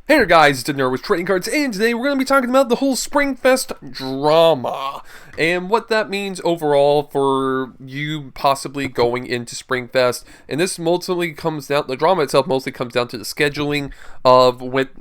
Hey there guys, it's Nerd with Trading Cards, and today we're going to be talking about the whole Springfest drama, and what that means overall for you possibly going into Springfest. And this mostly comes down, the drama itself mostly comes down to the scheduling of what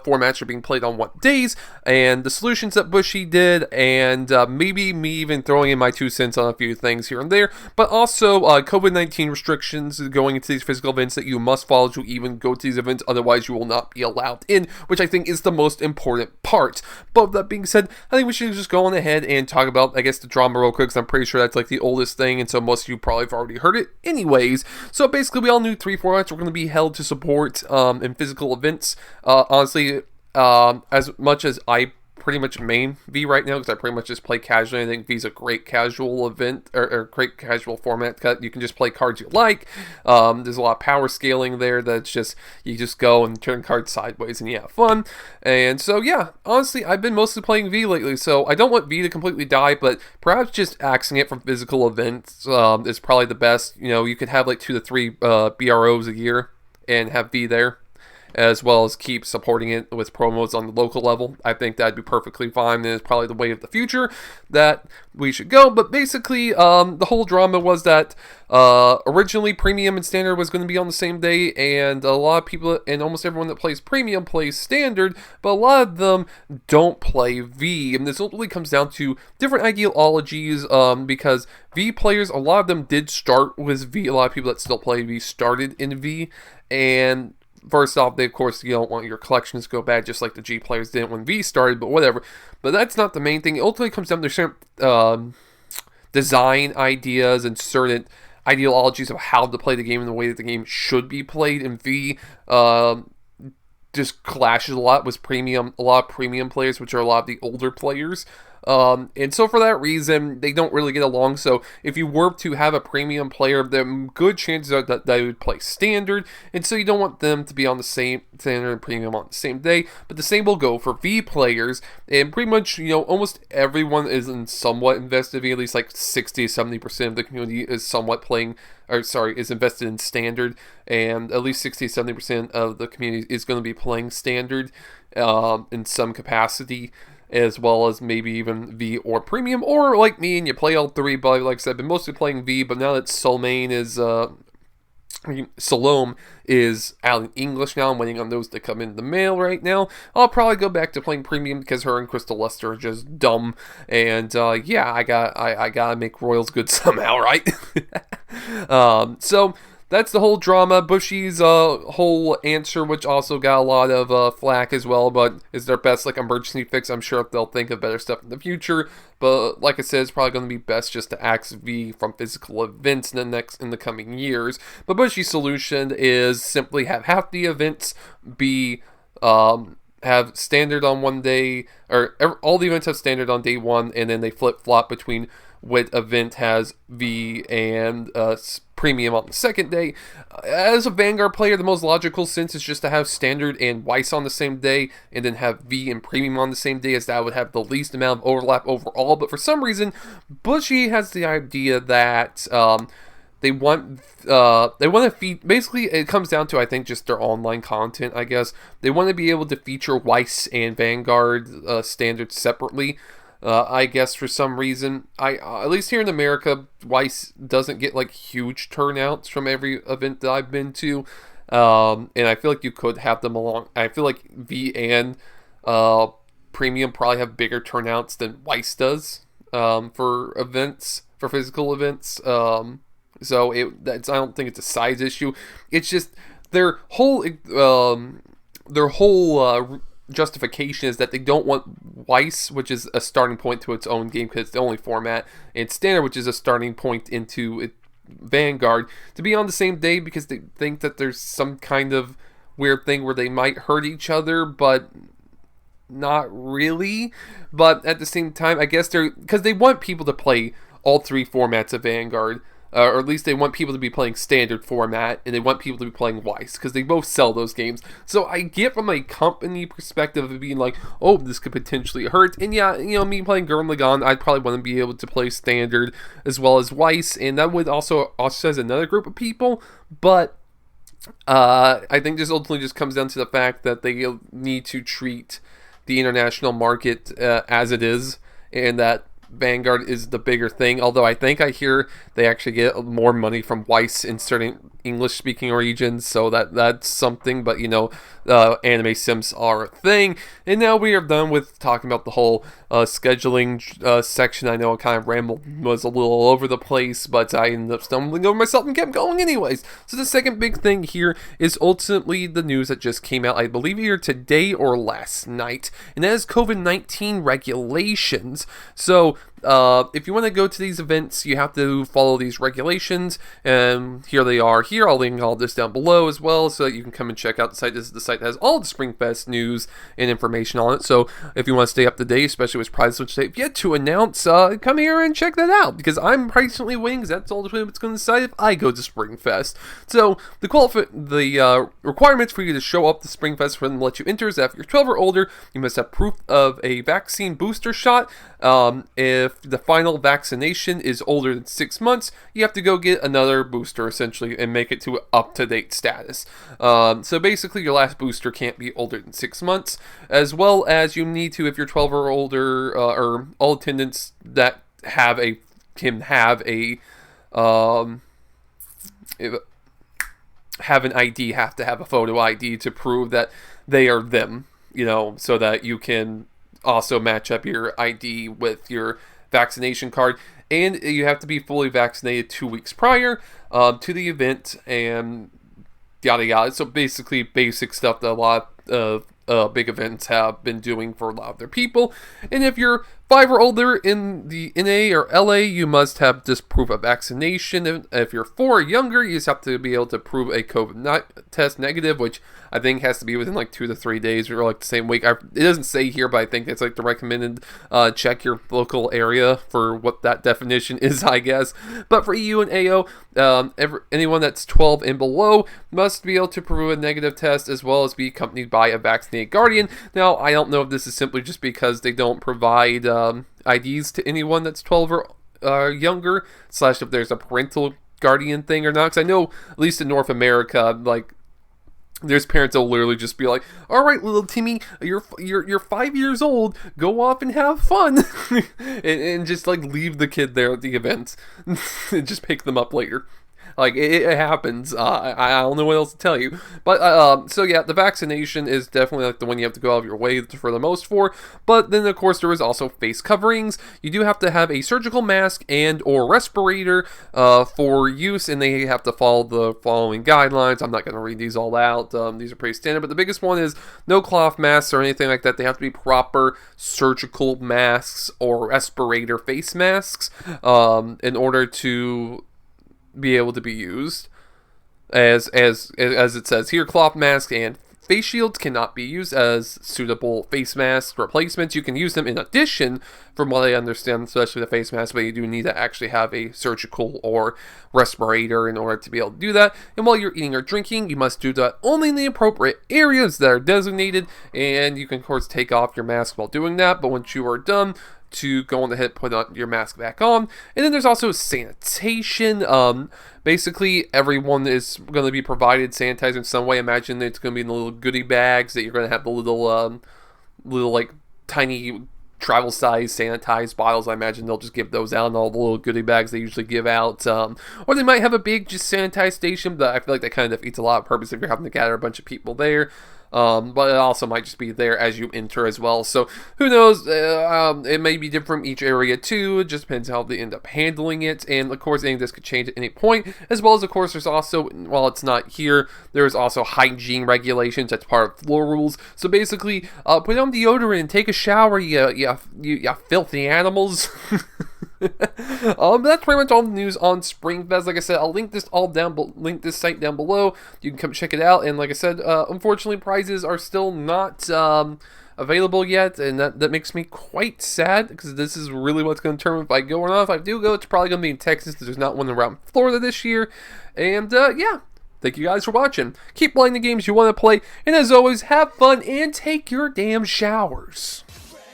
formats are being played on what days, and the solutions that Bushy did, and maybe me even throwing in my 2 cents on a few things here and there, but also COVID-19 restrictions going into these physical events that you must follow to even go to these events, otherwise you will not be allowed in, which I think is the most important part. But with that being said, I think we should just go on ahead and talk about, I guess, the drama real quick, because I'm pretty sure that's like the oldest thing, and so most of you probably have already heard it anyways. So basically, we all knew 3 formats were going to be held to support in physical events. Honestly, as much as I pretty much main V right now, because I pretty much just play casually. I think V's a great casual event, or great casual format. You can just play cards you like. There's a lot of power scaling there that's just, you just go and turn cards sideways and you have fun. And so yeah, honestly, I've been mostly playing V lately, so I don't want V to completely die, but perhaps just axing it from physical events is probably the best. You know, you could have like 2 to 3 BROs a year and have V there, as well as keep supporting it with promos on the local level. I think that'd be perfectly fine, and it's probably the way of the future that we should go. But basically, the whole drama was that originally Premium and Standard was going to be on the same day, and a lot of people, and almost everyone that plays Premium plays Standard, but a lot of them don't play V, and this ultimately comes down to different ideologies, because V players, a lot of them did start with V. A lot of people that still play V started in V, and first off, of course, you don't want your collections to go bad, just like the G players didn't when V started, but whatever. But that's not the main thing. It ultimately comes down to certain design ideas and certain ideologies of how to play the game and the way that the game should be played. And V just clashes a lot with Premium, a lot of Premium players, which are a lot of the older players. And so for that reason, they don't really get along. So if you were to have a Premium player, then good chances are that they would play Standard. And so you don't want them to be on the same Standard and Premium on the same day. But the same will go for V players. And pretty much, you know, almost everyone is somewhat invested in V. At least like 60 to 70% of the community is somewhat playing, is invested in Standard. And at least 60 to 70% of the community is going to be playing Standard in some capacity, as well as maybe even V or Premium, or like me and you play all 3. But like I said, I've been mostly playing V, but now that Salome is out in English now, I'm waiting on those to come in the mail right now. I'll probably go back to playing Premium because her and Crystal Lester are just dumb, and yeah, I gotta make Royals good somehow, right? So that's the whole drama. Bushy's whole answer, which also got a lot of flack as well, but is their best like emergency fix. I'm sure they'll think of better stuff in the future, but like I said, it's probably going to be best just to axe V from physical events in the coming years. But Bushy's solution is simply have half the events be have Standard on one day, or all the events have Standard on day 1, and then they flip-flop between what event has V and Premium on the second day. As a Vanguard player, the most logical sense is just to have Standard and Weiss on the same day, and then have V and Premium on the same day, as that would have the least amount of overlap overall. But for some reason, Bushy has the idea that they want to feed. Basically, it comes down to, I think, just their online content. I guess they want to be able to feature Weiss and Vanguard Standard separately. I guess for some reason, at least here in America, Weiss doesn't get like huge turnouts from every event that I've been to, and I feel like you could have them along. I feel like V and Premium probably have bigger turnouts than Weiss does for events, for physical events. So I don't think it's a size issue. It's just their whole justification is that they don't want Weiss, which is a starting point to its own game because it's the only format, and Standard, which is a starting point into Vanguard, to be on the same day, because they think that there's some kind of weird thing where they might hurt each other, but not really. But at the same time, I guess because they want people to play all 3 formats of Vanguard. Or at least they want people to be playing Standard format, and they want people to be playing Weiss, because they both sell those games. So I get from a company perspective of being like, oh, this could potentially hurt. And yeah, you know, me playing Gurren Lagann, I'd probably want to be able to play Standard as well as Weiss, and that would also as another group of people. But I think this ultimately just comes down to the fact that they need to treat the international market as it is, and that Vanguard is the bigger thing. Although I think I hear they actually get more money from Weiss in certain English-speaking regions, so that's something. But anime sims are a thing. And now we are done with talking about the whole scheduling section. I know I kind of was a little all over the place, but I ended up stumbling over myself and kept going anyways. So the second big thing here is ultimately the news that just came out, I believe either today or last night, and that is COVID-19 regulations. So if you want to go to these events, you have to follow these regulations, and here they are here. I'll link all this down below as well, so that you can come and check out the site. This is the site that has all the Springfest news and information on it, so if you want to stay up to date, especially with prizes which they've yet to announce, come here and check that out, because I'm patiently waiting, because that's ultimately what's going to decide if I go to Springfest. So the requirements for you to show up to Springfest for them to let you enter is that if you're 12 or older, you must have proof of a vaccine booster shot. If the final vaccination is older than 6 months, you have to go get another booster essentially and make it to up-to-date status. So basically your last booster can't be older than 6 months, as well as you need to, if you're 12 or older, or all attendants that can have an ID, have to have a photo ID to prove that they are them, so that you can also match up your ID with your vaccination card, and you have to be fully vaccinated 2 weeks prior to the event, and yada yada. So basically basic stuff that a lot of big events have been doing for a lot of their people. And if you're 5 or older in the NA or LA, you must have this proof of vaccination. And if you're 4 or younger, you just have to be able to prove a COVID test negative, which I think has to be within like 2 to 3 days or like the same week. It doesn't say here, but I think it's like the recommended. Check your local area for what that definition is, I guess. But for EU and AO, anyone that's 12 and below must be able to prove a negative test, as well as be accompanied by a vaccinated guardian. Now, I don't know if this is simply just because they don't provide IDs to anyone that's 12 or younger, / if there's a parental guardian thing or not. Because I know, at least in North America, like, there's parents that'll literally just be like, all right, little Timmy, you're 5 years old, go off and have fun. and just like leave the kid there at the event and just pick them up later. Like, it happens. I don't know what else to tell you. But, so yeah, the vaccination is definitely like the one you have to go out of your way for the most for. But then, of course, there is also face coverings. You do have to have a surgical mask and or respirator for use, and they have to follow the following guidelines. I'm not going to read these all out. These are pretty standard. But the biggest one is no cloth masks or anything like that. They have to be proper surgical masks or respirator face masks in order to be able to be used. As it says here, cloth masks and face shields cannot be used as suitable face mask replacements. You can use them in addition, from what I understand, especially the face mask, but you do need to actually have a surgical or respirator in order to be able to do that. And while you're eating or drinking, you must do that only in the appropriate areas that are designated, and you can, of course, take off your mask while doing that, but once you are done, to go on ahead, put your mask back on. And then there's also sanitation. Basically, everyone is going to be provided sanitizer in some way. Imagine it's going to be in the little goodie bags that you're going to have the little like tiny travel size sanitized bottles. I imagine they'll just give those out in all the little goodie bags they usually give out. Or they might have a big just sanitized station, but I feel like that kind of defeats a lot of purpose if you're having to gather a bunch of people there. But it also might just be there as you enter as well. So who knows? It may be different from each area too. It just depends how they end up handling it. And of course, this could change at any point. As well as, of course, there's also, while it's not here, there's also hygiene regulations. That's part of floor rules. So basically, put on deodorant and take a shower, you filthy animals. That's pretty much all the news on Springfest. Like I said, I'll link this site down below. You can come check it out. And like I said, unfortunately, prizes are still not available yet, and that makes me quite sad, because this is really what's going to determine if I go or not. If I do go, it's probably going to be in Texas, because there's not one around Florida this year. And yeah, thank you guys for watching. Keep playing the games you want to play, and as always, have fun and take your damn showers.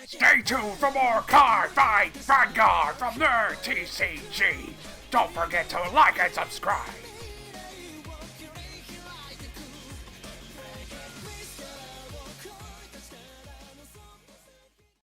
Stay tuned for more Card Fight Vanguard from Nerd TCG. Don't forget to like and subscribe.